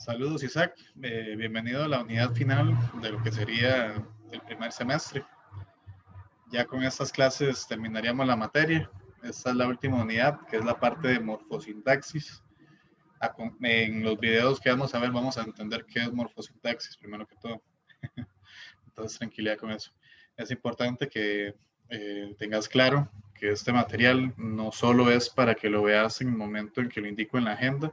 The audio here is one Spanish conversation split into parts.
Saludos, Isaac. Bienvenido a la unidad final de lo que sería el primer semestre. Ya con estas clases terminaríamos la materia. Esta es la última unidad, que es la parte de morfosintaxis. En los videos que vamos a ver, vamos a entender qué es morfosintaxis, primero que todo. Entonces, tranquilidad con eso. Es importante que tengas claro que este material no solo es para que lo veas en el momento en que lo indico en la agenda,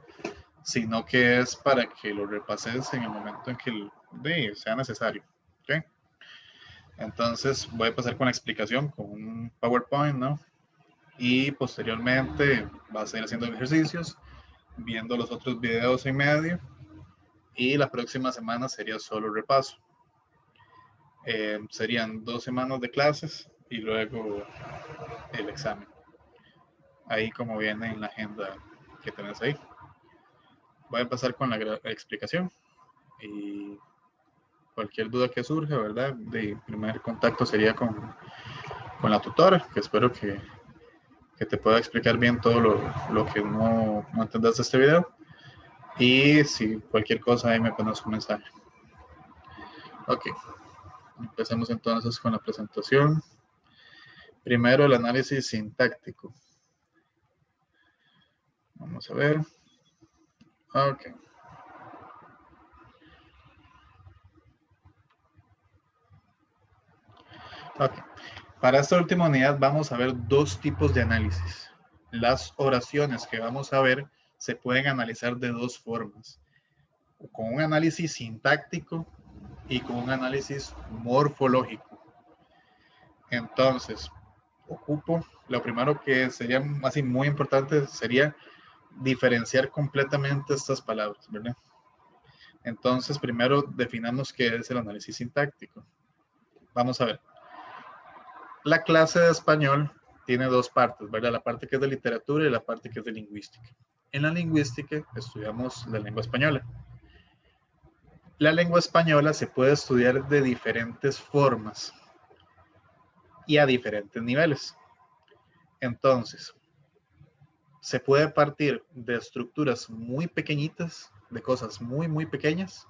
sino que es para que lo repases en el momento en que sea necesario. ¿Okay? Entonces voy a pasar con la explicación, con un PowerPoint, ¿no? Y posteriormente vas a ir haciendo ejercicios, viendo los otros videos en medio, y la próxima semana sería solo repaso. Serían 2 semanas de clases y luego el examen. Ahí como viene en la agenda que tenés ahí. Voy a empezar con la explicación y cualquier duda que surja, ¿verdad? De primer contacto sería con la tutora, que espero que te pueda explicar bien todo lo que no entendás de este video. Y si cualquier cosa ahí me pones un mensaje. Ok, empecemos entonces con la presentación. Primero el análisis sintáctico. Vamos a ver. Ok. Ok. Para esta última unidad vamos a ver dos tipos de análisis. Las oraciones que vamos a ver se pueden analizar de dos formas. Con un análisis sintáctico y con un análisis morfológico. Entonces, lo primero que sería así muy importante sería diferenciar completamente estas palabras, ¿verdad? Entonces, primero definamos qué es el análisis sintáctico. Vamos a ver. La clase de español tiene dos partes, ¿verdad? La parte que es de literatura y la parte que es de lingüística. En la lingüística estudiamos la lengua española. La lengua española se puede estudiar de diferentes formas y a diferentes niveles. Entonces, se puede partir de estructuras muy pequeñitas, de cosas muy, muy pequeñas,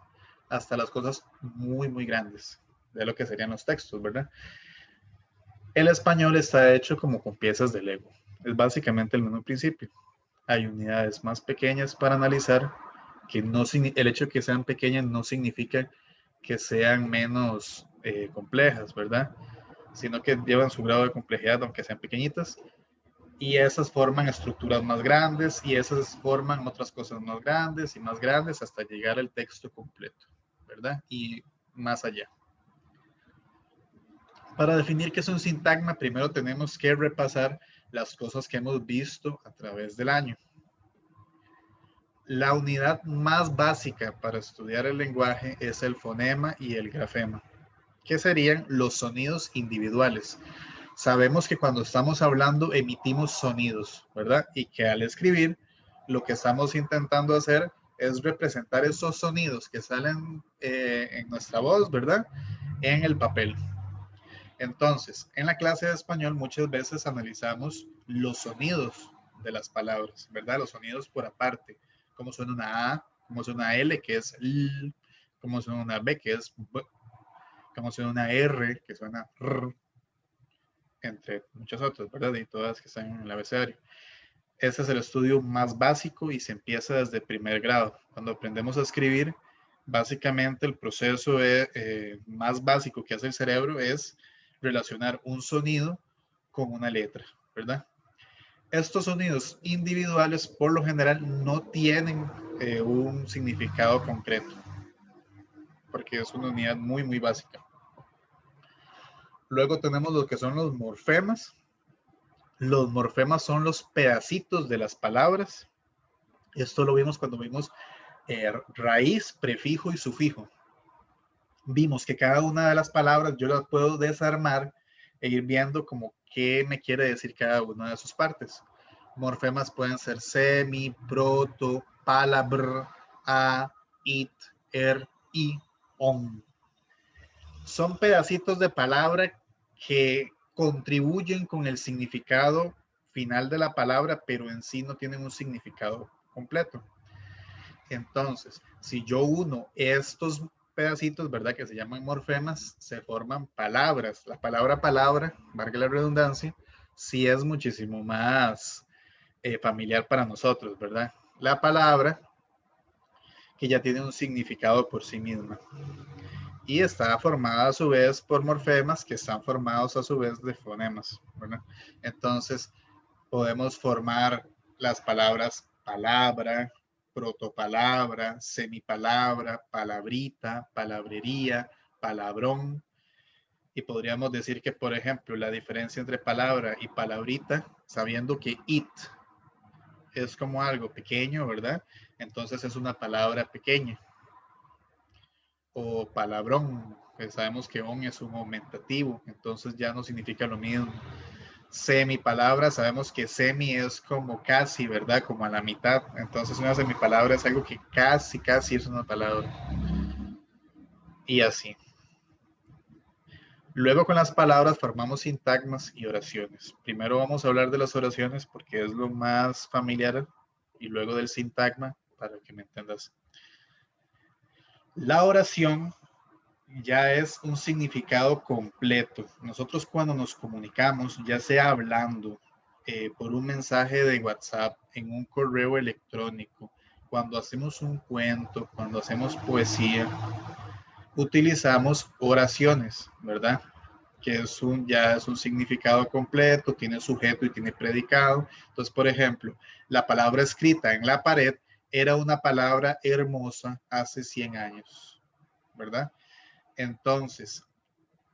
hasta las cosas muy, muy grandes, de lo que serían los textos, ¿verdad? El español está hecho como con piezas de Lego. Es básicamente el mismo principio. Hay unidades más pequeñas para analizar, que no, el hecho de que sean pequeñas no significa que sean menos complejas, ¿verdad? Sino que llevan su grado de complejidad, aunque sean pequeñitas, y esas forman estructuras más grandes y esas forman otras cosas más grandes hasta llegar al texto completo, ¿verdad? Y más allá. Para definir qué es un sintagma, primero tenemos que repasar las cosas que hemos visto a través del año. La unidad más básica para estudiar el lenguaje es el fonema y el grafema, que serían los sonidos individuales. Sabemos que cuando estamos hablando emitimos sonidos, ¿verdad? Y que al escribir lo que estamos intentando hacer es representar esos sonidos que salen en nuestra voz, ¿verdad? En el papel. Entonces, en la clase de español muchas veces analizamos los sonidos de las palabras, ¿verdad? Los sonidos por aparte. Cómo suena una A, cómo suena una L, que es L, cómo suena una B, que es B, cómo suena una R, que suena R, entre muchas otras, ¿verdad? Y todas que están en el abecedario. Este es el estudio más básico y se empieza desde primer grado. Cuando aprendemos a escribir, básicamente el proceso más básico que hace el cerebro es relacionar un sonido con una letra, ¿verdad? Estos sonidos individuales por lo general no tienen un significado concreto, porque es una unidad muy, muy básica. Luego tenemos lo que son los morfemas. Los morfemas son los pedacitos de las palabras. Esto lo vimos cuando vimos raíz, prefijo y sufijo. Vimos que cada una de las palabras yo las puedo desarmar e ir viendo como qué me quiere decir cada una de sus partes. Morfemas pueden ser semi, proto, palabra, a, it, i, on. Son pedacitos de palabra que contribuyen con el significado final de la palabra, pero en sí no tienen un significado completo. Entonces, si yo uno estos pedacitos, ¿verdad? Que se llaman morfemas, se forman palabras. La palabra palabra, valga la redundancia, sí es muchísimo más familiar para nosotros, ¿verdad? La palabra que ya tiene un significado por sí misma y está formada a su vez por morfemas que están formados a su vez de fonemas, ¿verdad? Entonces, podemos formar las palabras palabra, protopalabra, semipalabra, palabrita, palabrería, palabrón. Y podríamos decir que, por ejemplo, la diferencia entre palabra y palabrita, sabiendo que it es como algo pequeño, ¿verdad? Entonces es una palabra pequeña. O palabrón, que sabemos que on es un aumentativo, entonces ya no significa lo mismo. Semipalabra, sabemos que semi es como casi, ¿verdad? Como a la mitad. Entonces una semipalabra es algo que casi, casi es una palabra. Y así. Luego con las palabras formamos sintagmas y oraciones. Primero vamos a hablar de las oraciones porque es lo más familiar y luego del sintagma para que me entiendas. La oración ya es un significado completo. Nosotros cuando nos comunicamos, ya sea hablando por un mensaje de WhatsApp, en un correo electrónico, cuando hacemos un cuento, cuando hacemos poesía, utilizamos oraciones, ¿verdad? Que ya es un significado completo, tiene sujeto y tiene predicado. Entonces, por ejemplo, la palabra escrita en la pared era una palabra hermosa hace 100 años, ¿verdad? Entonces,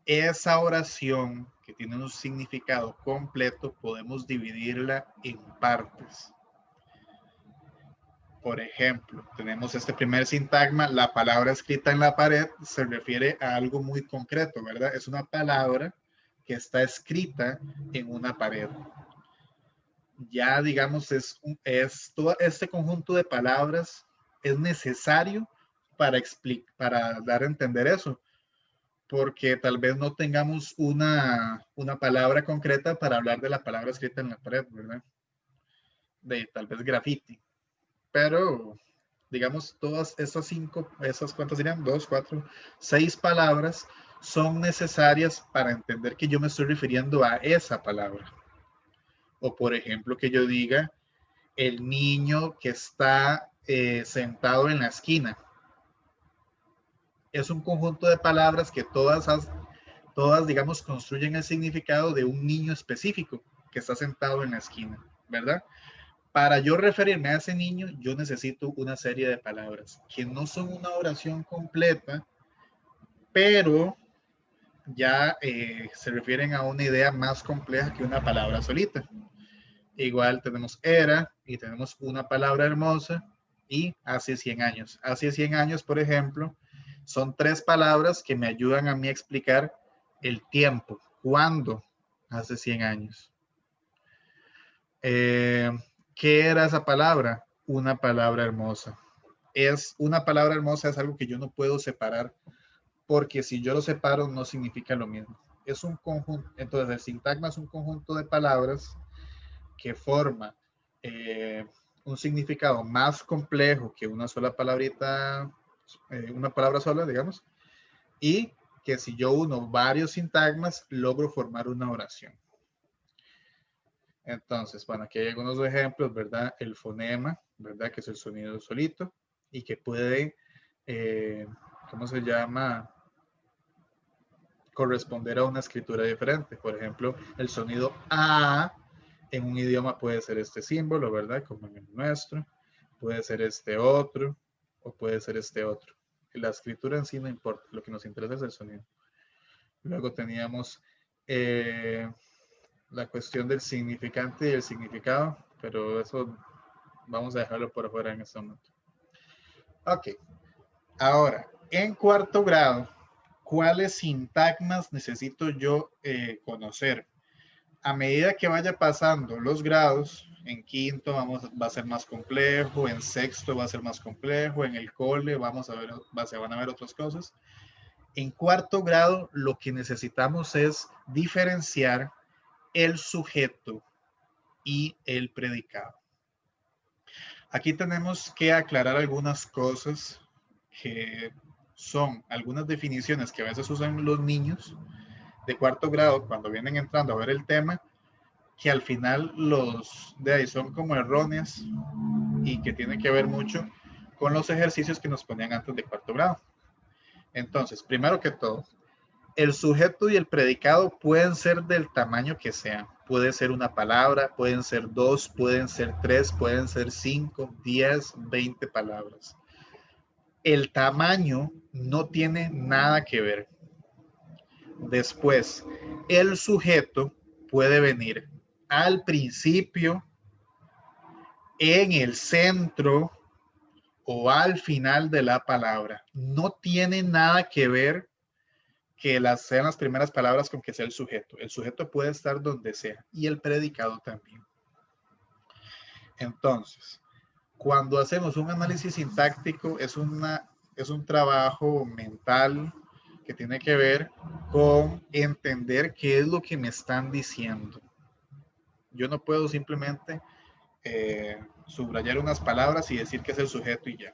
esa oración que tiene un significado completo, podemos dividirla en partes. Por ejemplo, tenemos este primer sintagma, la palabra escrita en la pared se refiere a algo muy concreto, ¿verdad? Es una palabra que está escrita en una pared. Ya, digamos, es todo este conjunto de palabras es necesario para dar a entender eso, porque tal vez no tengamos una palabra concreta para hablar de la palabra escrita en la pared, ¿verdad? De tal vez graffiti. Pero, digamos, todas esas esas cuántas serían, 2, 4, 6 palabras son necesarias para entender que yo me estoy refiriendo a esa palabra. O, por ejemplo, que yo diga el niño que está sentado en la esquina. Es un conjunto de palabras que todas, digamos, construyen el significado de un niño específico que está sentado en la esquina, ¿verdad? Para yo referirme a ese niño, yo necesito una serie de palabras que no son una oración completa, pero ya se refieren a una idea más compleja que una palabra solita. Igual tenemos era y tenemos una palabra hermosa y hace 100 años. Hace 100 años, por ejemplo, son 3 palabras que me ayudan a mí a explicar el tiempo. ¿Cuándo? Hace 100 años. ¿Qué era esa palabra? Una palabra hermosa. Una palabra hermosa es algo que yo no puedo separar porque si yo lo separo no significa lo mismo. Es un conjunto, entonces el sintagma es un conjunto de palabras que forma un significado más complejo que una sola palabrita, una palabra sola, digamos, y que si yo uno varios sintagmas, logro formar una oración. Entonces, bueno, aquí hay algunos ejemplos, ¿verdad? El fonema, ¿verdad? Que es el sonido solito y que puede, ¿cómo se llama? Corresponder a una escritura diferente. Por ejemplo, el sonido A en un idioma puede ser este símbolo, ¿verdad? Como en el nuestro. Puede ser este otro o puede ser este otro. La escritura en sí no importa, lo que nos interesa es el sonido. Luego teníamos la cuestión del significante y el significado, pero eso vamos a dejarlo por afuera en este momento. Ok, ahora, en cuarto grado, ¿cuáles sintagmas necesito yo conocer? A medida que vaya pasando los grados, en quinto va a ser más complejo, en sexto va a ser más complejo, en el cole se van a ver otras cosas. En cuarto grado, lo que necesitamos es diferenciar el sujeto y el predicado. Aquí tenemos que aclarar algunas cosas que son algunas definiciones que a veces usan los niños de cuarto grado cuando vienen entrando a ver el tema, que al final los de ahí son como erróneas y que tienen que ver mucho con los ejercicios que nos ponían antes de cuarto grado. Entonces, primero que todo, el sujeto y el predicado pueden ser del tamaño que sea. Puede ser una palabra, pueden ser dos, pueden ser tres, pueden ser 5, 10, 20 palabras. El tamaño no tiene nada que ver. Después, el sujeto puede venir al principio, en el centro o al final de la palabra. No tiene nada que ver que sean las primeras palabras con que sea el sujeto. El sujeto puede estar donde sea y el predicado también. Entonces, cuando hacemos un análisis sintáctico es un trabajo mental que tiene que ver con entender qué es lo que me están diciendo. Yo no puedo simplemente subrayar unas palabras y decir que es el sujeto y ya,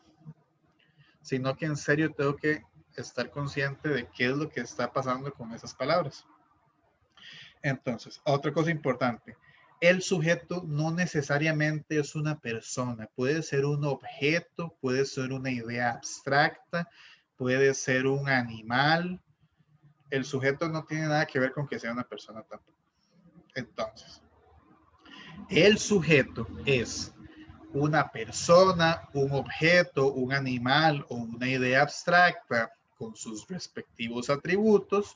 sino que en serio tengo que estar consciente de qué es lo que está pasando con esas palabras. Entonces, otra cosa importante, el sujeto no necesariamente es una persona, puede ser un objeto, puede ser una idea abstracta, puede ser un animal. El sujeto no tiene nada que ver con que sea una persona tampoco. Entonces, el sujeto es una persona, un objeto, un animal o una idea abstracta con sus respectivos atributos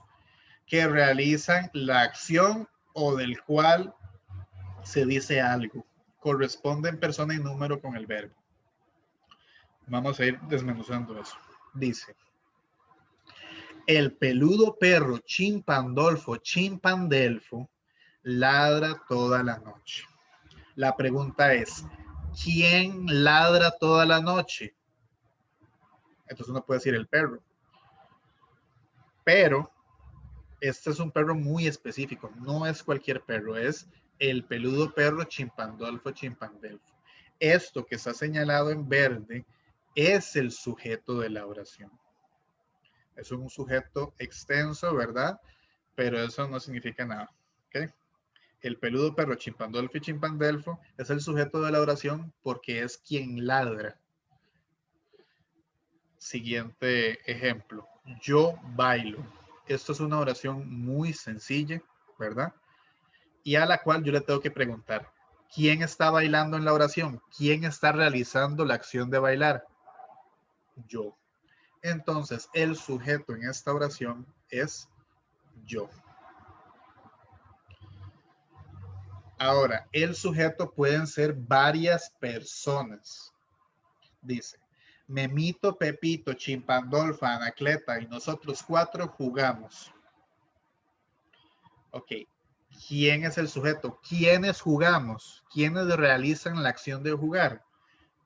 que realizan la acción o del cual se dice algo. Corresponde en persona y número con el verbo. Vamos a ir desmenuzando eso. Dice, el peludo perro Chimpandolfo Chimpandelfo ladra toda la noche. La pregunta es, ¿quién ladra toda la noche? Entonces uno puede decir el perro. Pero este es un perro muy específico, no es cualquier perro, es el peludo perro Chimpandolfo Chimpandelfo. Esto que está señalado en verde es el sujeto de la oración. Es un sujeto extenso, ¿verdad? Pero eso no significa nada. ¿Okay? El peludo perro Chimpandolfo y Chimpandelfo es el sujeto de la oración porque es quien ladra. Siguiente ejemplo. Yo bailo. Esto es una oración muy sencilla, ¿verdad? Y a la cual yo le tengo que preguntar, ¿quién está bailando en la oración? ¿Quién está realizando la acción de bailar? Yo. Entonces, el sujeto en esta oración es yo. Ahora, el sujeto pueden ser varias personas. Dice, Memito, Pepito, Chimpandolfa, Anacleta y nosotros 4 jugamos. Ok, ¿quién es el sujeto? ¿Quiénes jugamos? ¿Quiénes realizan la acción de jugar?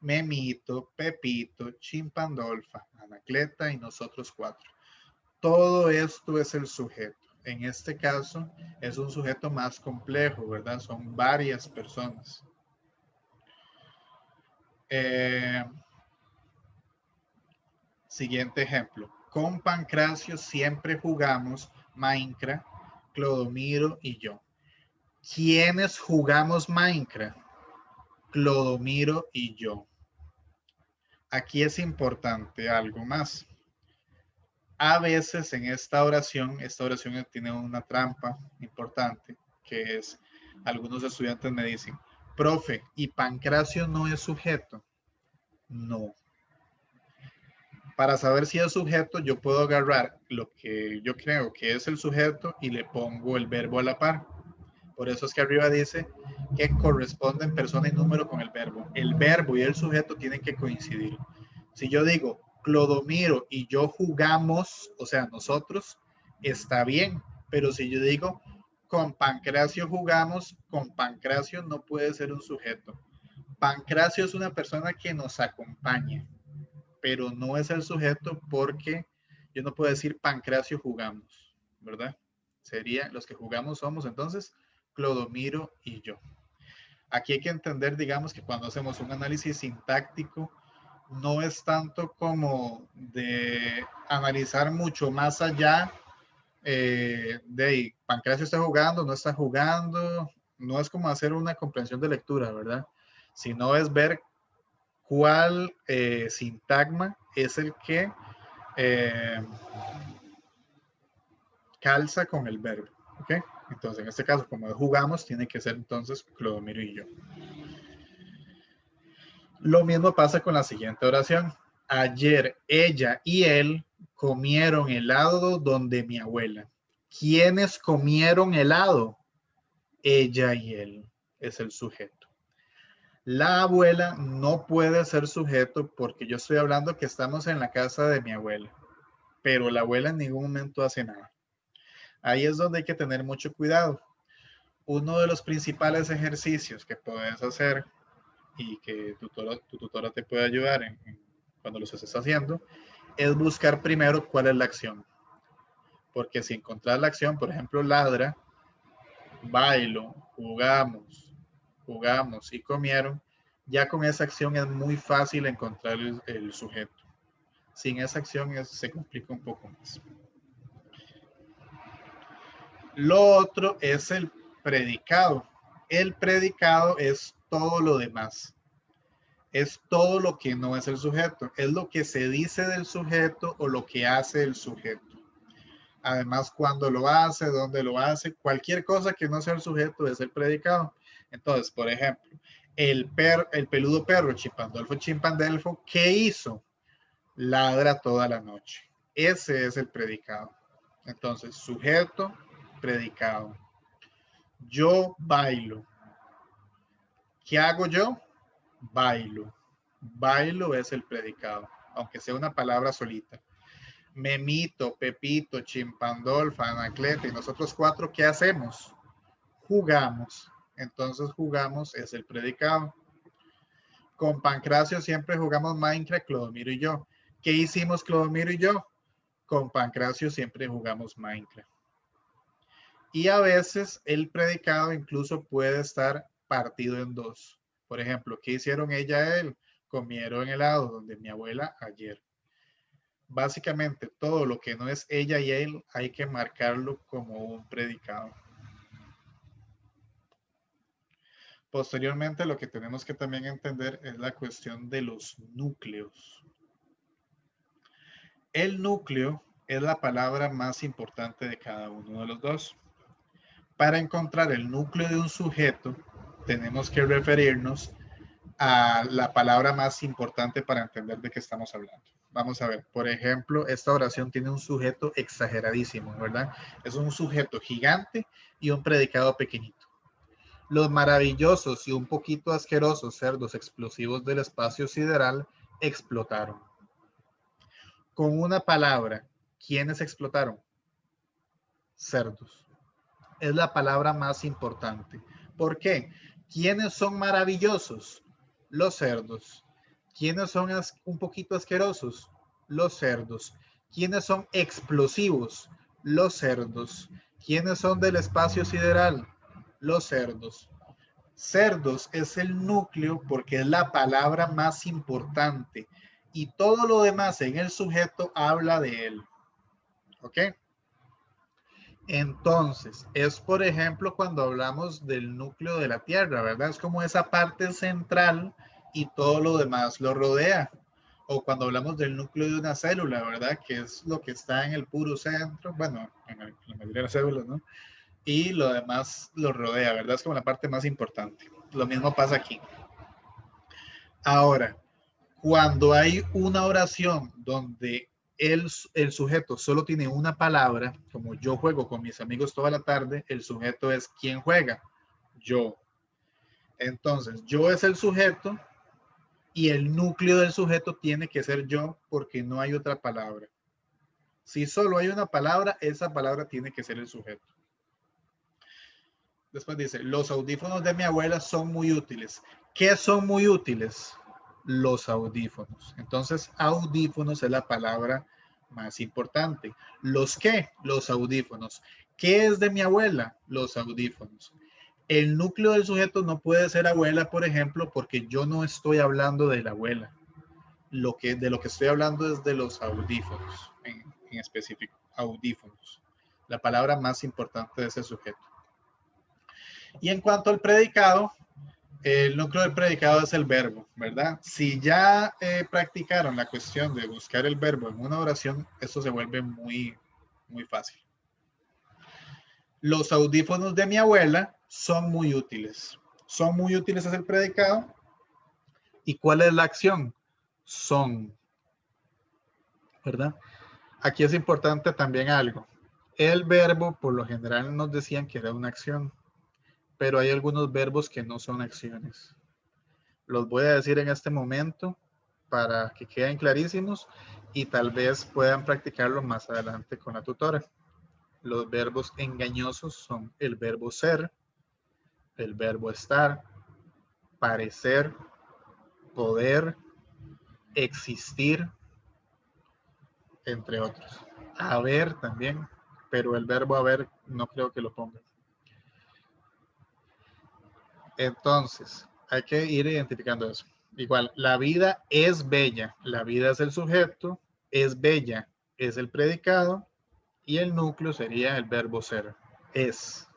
Memito, Pepito, Chimpandolfa, Anacleta y nosotros 4. Todo esto es el sujeto. En este caso es un sujeto más complejo, ¿verdad? Son varias personas. Siguiente ejemplo. Con Pancracio siempre jugamos Minecraft, Clodomiro y yo. ¿Quiénes jugamos Minecraft? Clodomiro y yo. Aquí es importante algo más. A veces en esta oración tiene una trampa importante, que es, algunos estudiantes me dicen, profe, ¿y Pancracio no es sujeto? No. Para saber si es sujeto, yo puedo agarrar lo que yo creo que es el sujeto y le pongo el verbo a la par. Por eso es que arriba dice que corresponden persona y número con el verbo. El verbo y el sujeto tienen que coincidir. Si yo digo Clodomiro y yo jugamos, o sea, nosotros, está bien. Pero si yo digo con Pancracio jugamos, con Pancracio no puede ser un sujeto. Pancracio es una persona que nos acompaña, pero no es el sujeto porque yo no puedo decir Pancracio jugamos, ¿verdad? Sería los que jugamos somos entonces Clodomiro y yo. Aquí hay que entender, digamos, que cuando hacemos un análisis sintáctico, no es tanto como de analizar mucho más allá de Pancracio está jugando, no está jugando, no es como hacer una comprensión de lectura, ¿verdad? Sino es ver cuál sintagma es el que calza con el verbo, ¿ok? Entonces, en este caso, como jugamos, tiene que ser entonces Clodomiro y yo. Lo mismo pasa con la siguiente oración. Ayer ella y él comieron helado donde mi abuela. ¿Quiénes comieron helado? Ella y él es el sujeto. La abuela no puede ser sujeto porque yo estoy hablando que estamos en la casa de mi abuela, pero la abuela en ningún momento hace nada. Ahí es donde hay que tener mucho cuidado. Uno de los principales ejercicios que puedes hacer y que tu tutora te puede ayudar cuando los estés haciendo es buscar primero cuál es la acción. Porque si encontrar la acción, por ejemplo, ladra, bailo, jugamos y comieron, ya con esa acción es muy fácil encontrar el sujeto. Sin esa acción se complica un poco más. Lo otro es el predicado. El predicado es todo lo demás. Es todo lo que no es el sujeto. Es lo que se dice del sujeto o lo que hace el sujeto. Además, cuando lo hace, dónde lo hace, cualquier cosa que no sea el sujeto es el predicado. Entonces, por ejemplo, el peludo perro Chimpandolfo Chimpandelfo, ¿qué hizo? Ladra toda la noche. Ese es el predicado. Entonces, sujeto, predicado. Yo bailo. ¿Qué hago yo? Bailo. Bailo es el predicado, aunque sea una palabra solita. Memito, Pepito, Chimpandolfa, Anacleta y nosotros cuatro, ¿qué hacemos? Jugamos. Entonces jugamos es el predicado. Con Pancracio siempre jugamos Minecraft, Clodomiro y yo. ¿Qué hicimos Clodomiro y yo? Con Pancracio siempre jugamos Minecraft. Y a veces el predicado incluso puede estar partido en dos. Por ejemplo, ¿qué hicieron ella y él? Comieron helado donde mi abuela ayer. Básicamente todo lo que no es ella y él hay que marcarlo como un predicado. Posteriormente lo que tenemos que también entender es la cuestión de los núcleos. El núcleo es la palabra más importante de cada uno de los dos. Para encontrar el núcleo de un sujeto tenemos que referirnos a la palabra más importante para entender de qué estamos hablando. Vamos a ver, por ejemplo, esta oración tiene un sujeto exageradísimo, ¿verdad? Es un sujeto gigante y un predicado pequeñito. Los maravillosos y un poquito asquerosos cerdos explosivos del espacio sideral explotaron. Con una palabra, ¿quiénes explotaron? Cerdos. Es la palabra más importante. ¿Por qué? ¿Quiénes son maravillosos? Los cerdos. ¿Quiénes son un poquito asquerosos? Los cerdos. ¿Quiénes son explosivos? Los cerdos. ¿Quiénes son del espacio sideral? Los cerdos. Cerdos es el núcleo porque es la palabra más importante y todo lo demás en el sujeto habla de él. ¿Ok? Entonces, es por ejemplo cuando hablamos del núcleo de la Tierra, ¿verdad? Es como esa parte central y todo lo demás lo rodea. O cuando hablamos del núcleo de una célula, ¿verdad? Que es lo que está en el puro centro, bueno, en la mayoría de las células, ¿no? Y lo demás lo rodea, ¿verdad? Es como la parte más importante. Lo mismo pasa aquí. Ahora, cuando hay una oración donde el sujeto solo tiene una palabra, como yo juego con mis amigos toda la tarde, el sujeto es ¿quién juega? Yo. Entonces, yo es el sujeto y el núcleo del sujeto tiene que ser yo porque no hay otra palabra. Si solo hay una palabra, esa palabra tiene que ser el sujeto. Después dice, los audífonos de mi abuela son muy útiles. ¿Qué son muy útiles? Los audífonos. Entonces, audífonos es la palabra más importante. ¿Los qué? Los audífonos. ¿Qué es de mi abuela? Los audífonos. El núcleo del sujeto no puede ser abuela, por ejemplo, porque yo no estoy hablando de la abuela. De lo que estoy hablando es de los audífonos, en específico, audífonos. La palabra más importante de ese sujeto. Y en cuanto al predicado, el núcleo del predicado es el verbo, ¿verdad? Si ya practicaron la cuestión de buscar el verbo en una oración, esto se vuelve muy, muy fácil. Los audífonos de mi abuela son muy útiles. Son muy útiles es el predicado. ¿Y cuál es la acción? Son, ¿verdad? Aquí es importante también algo. El verbo, por lo general, nos decían que era una acción, pero hay algunos verbos que no son acciones. Los voy a decir en este momento para que queden clarísimos y tal vez puedan practicarlo más adelante con la tutora. Los verbos engañosos son el verbo ser, el verbo estar, parecer, poder, existir, entre otros. Haber también, pero el verbo haber no creo que lo pongan. Entonces, hay que ir identificando eso. Igual, la vida es bella. La vida es el sujeto, es bella, es el predicado y el núcleo sería el verbo ser. Es.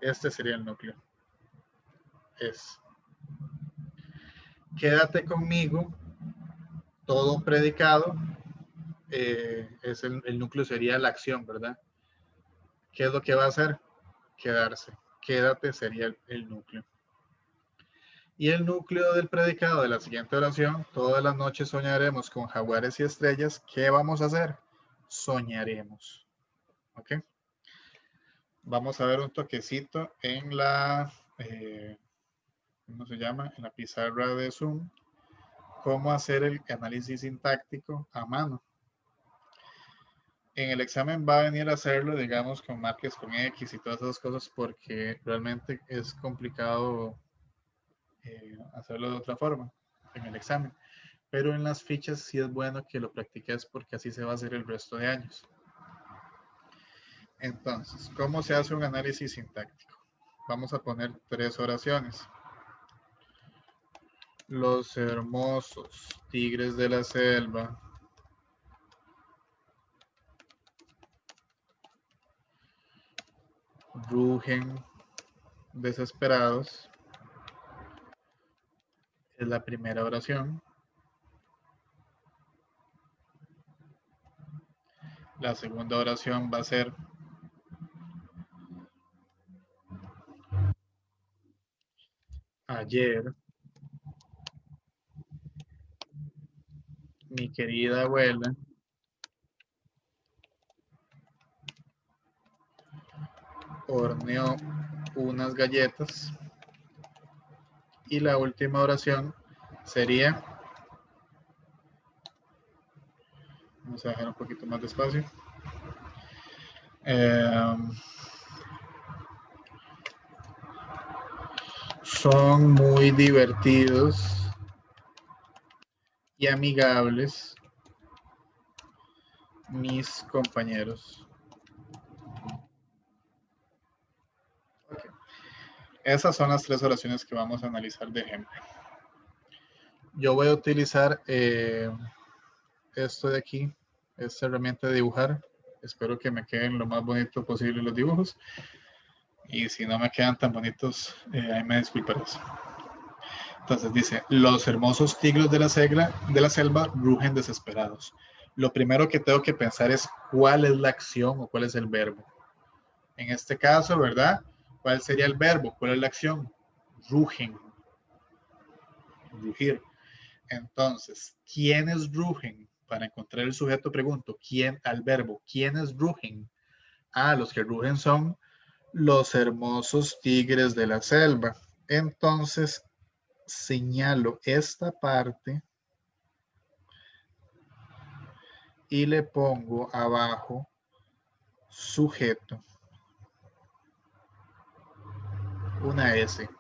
Este sería el núcleo. Es. Quédate conmigo, todo predicado, es el núcleo sería la acción, ¿verdad? ¿Qué es lo que va a hacer? Quedarse. Quédate sería el núcleo. Y el núcleo del predicado de la siguiente oración, todas las noches soñaremos con jaguares y estrellas. ¿Qué vamos a hacer? Soñaremos. ¿Ok? Vamos a ver un toquecito en la, ¿cómo se llama? En la pizarra de Zoom. Cómo hacer el análisis sintáctico a mano. En el examen va a venir a hacerlo, digamos, con marques con X y todas esas cosas porque realmente es complicado hacerlo de otra forma en el examen. Pero en las fichas sí es bueno que lo practiques porque así se va a hacer el resto de años. Entonces, ¿cómo se hace un análisis sintáctico? Vamos a poner 3 oraciones. Los hermosos tigres de la selva rugen desesperados. Es la primera oración. La segunda oración va a ser ayer mi querida abuela horneó unas galletas. Y la última oración sería, vamos a dejar un poquito más despacio. Son muy divertidos y amigables mis compañeros. Okay. Esas son las 3 oraciones que vamos a analizar de ejemplo. Yo voy a utilizar esto de aquí, esta herramienta de dibujar. Espero que me queden lo más bonito posible los dibujos. Y si no me quedan tan bonitos, ahí me disculparás. Entonces dice, los hermosos tigres de la selva rugen desesperados. Lo primero que tengo que pensar es cuál es la acción o cuál es el verbo. En este caso, ¿verdad? ¿Cuál sería el verbo? ¿Cuál es la acción? Rugen. Rugir. Entonces, ¿quiénes rugen? Para encontrar el sujeto pregunto, ¿quién al verbo? ¿Quiénes rugen? Ah, los que rugen son los hermosos tigres de la selva. Entonces, señalo esta parte y le pongo abajo sujeto, una S.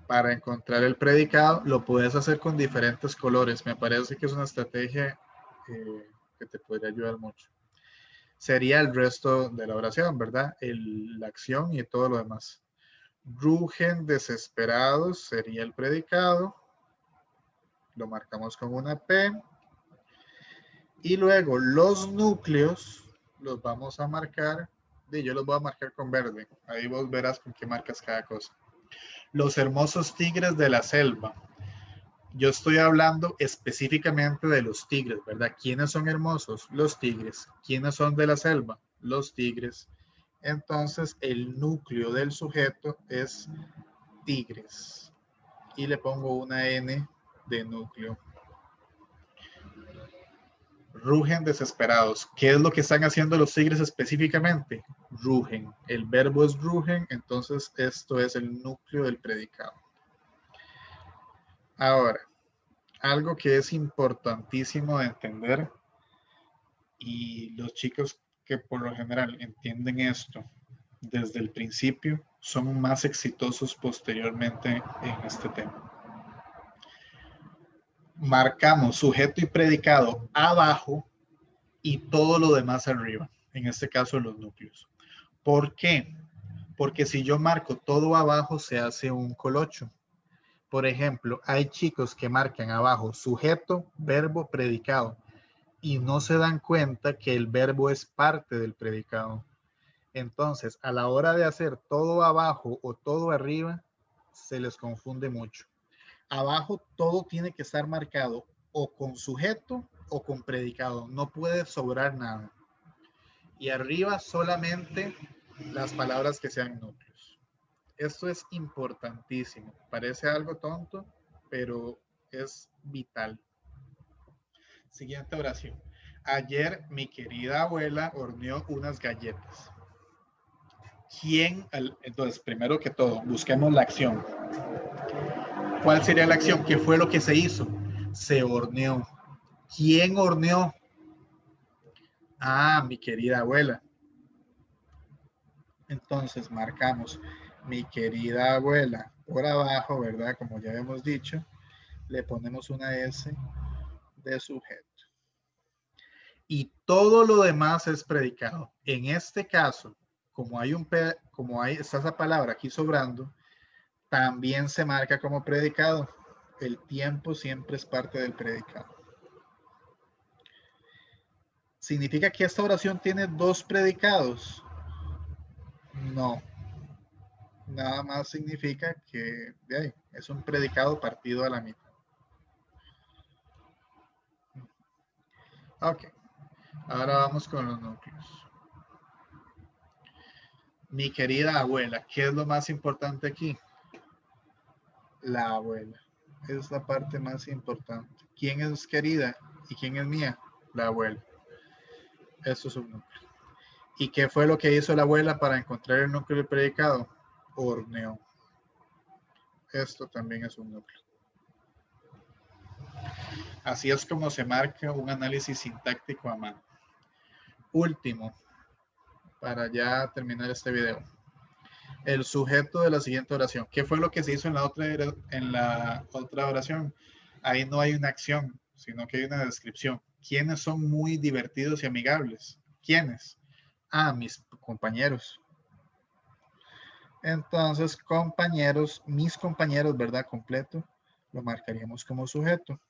Para encontrar el predicado lo puedes hacer con diferentes colores. Me parece que es una estrategia que te podría ayudar mucho. sería el resto de la oración, ¿verdad? La acción y todo lo demás. Rugen desesperados sería el predicado. Lo marcamos con una P. Y luego los núcleos los vamos a marcar. Yo los voy a marcar con verde. Ahí vos verás con qué marcas cada cosa. Los hermosos tigres de la selva. Yo estoy hablando específicamente de los tigres, ¿verdad? ¿Quiénes son hermosos? Los tigres. ¿Quiénes son de la selva? Los tigres. Entonces, el núcleo del sujeto es tigres. Y le pongo una N de núcleo. Rugen desesperados. ¿Qué es lo que están haciendo los tigres específicamente? Rugen. El verbo es rugen, entonces esto es el núcleo del predicado. Ahora, algo que es importantísimo de entender, y los chicos que por lo general entienden esto desde el principio son más exitosos posteriormente en este tema. Marcamos sujeto y predicado abajo y todo lo demás arriba, en este caso los núcleos. ¿Por qué? Porque si yo marco todo abajo se hace un colocho. Por ejemplo, hay chicos que marcan abajo sujeto, verbo, predicado y no se dan cuenta que el verbo es parte del predicado. Entonces, a la hora de hacer todo abajo o todo arriba, se les confunde mucho. Abajo todo tiene que estar marcado o con sujeto o con predicado. No puede sobrar nada. Y arriba solamente las palabras que sean núcleos. Esto es importantísimo. Parece algo tonto, pero es vital. Siguiente oración. Ayer mi querida abuela horneó unas galletas. ¿Quién? Entonces, primero que todo, busquemos la acción. ¿Cuál sería la acción? ¿Qué fue lo que se hizo? Se horneó. ¿Quién horneó? Ah, mi querida abuela. Entonces marcamos mi querida abuela por abajo, ¿verdad? Como ya hemos dicho, le ponemos una S de sujeto. Y todo lo demás es predicado. En este caso, como está esa palabra aquí sobrando, también se marca como predicado. El tiempo siempre es parte del predicado. ¿Significa que esta oración tiene dos predicados? No. Nada más significa que es un predicado partido a la mitad. Ok. Ahora vamos con los núcleos. Mi querida abuela, ¿qué es lo más importante aquí? La abuela. Es la parte más importante. ¿Quién es querida y quién es mía? La abuela. Eso es un núcleo. ¿Y qué fue lo que hizo la abuela para encontrar el núcleo del predicado? Horneó. Esto también es un núcleo. Así es como se marca un análisis sintáctico a mano. Último, para ya terminar este video. El sujeto de la siguiente oración. ¿Qué fue lo que se hizo en la otra oración? Ahí no hay una acción, sino que hay una descripción. ¿Quiénes son muy divertidos y amigables? ¿Quiénes? Ah, mis compañeros. Entonces, compañeros, mis compañeros, ¿verdad? Completo, lo marcaríamos como sujeto.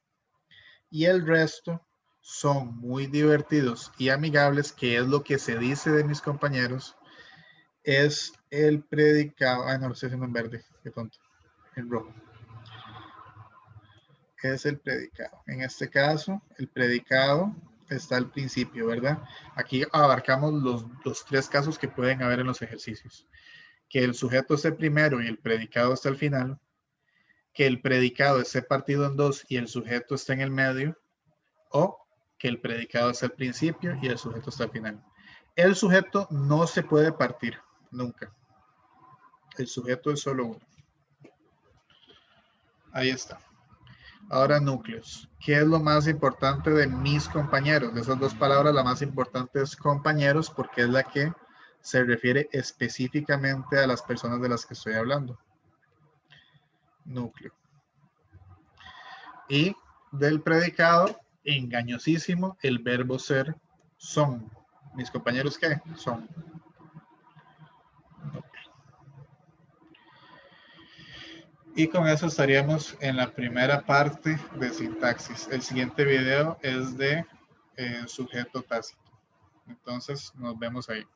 Y el resto son muy divertidos y amigables, que es lo que se dice de mis compañeros, es el predicado. Ay, no lo estoy haciendo en verde, qué tonto. En rojo. Es el predicado. En este caso, el predicado está al principio, ¿verdad? Aquí abarcamos los tres casos que pueden haber en los ejercicios. Que el sujeto esté primero y el predicado esté al final. Que el predicado esté partido en dos y el sujeto esté en el medio. O que el predicado esté al principio y el sujeto está al final. El sujeto no se puede partir, nunca. El sujeto es solo uno. Ahí está. Ahora núcleos. ¿Qué es lo más importante de mis compañeros? De esas dos palabras, la más importante es compañeros porque es la que se refiere específicamente a las personas de las que estoy hablando. Núcleo. Y del predicado, engañosísimo, el verbo ser, son. ¿Mis compañeros qué son? Y con eso estaríamos en la primera parte de sintaxis. El siguiente video es de sujeto tácito. Entonces, nos vemos ahí.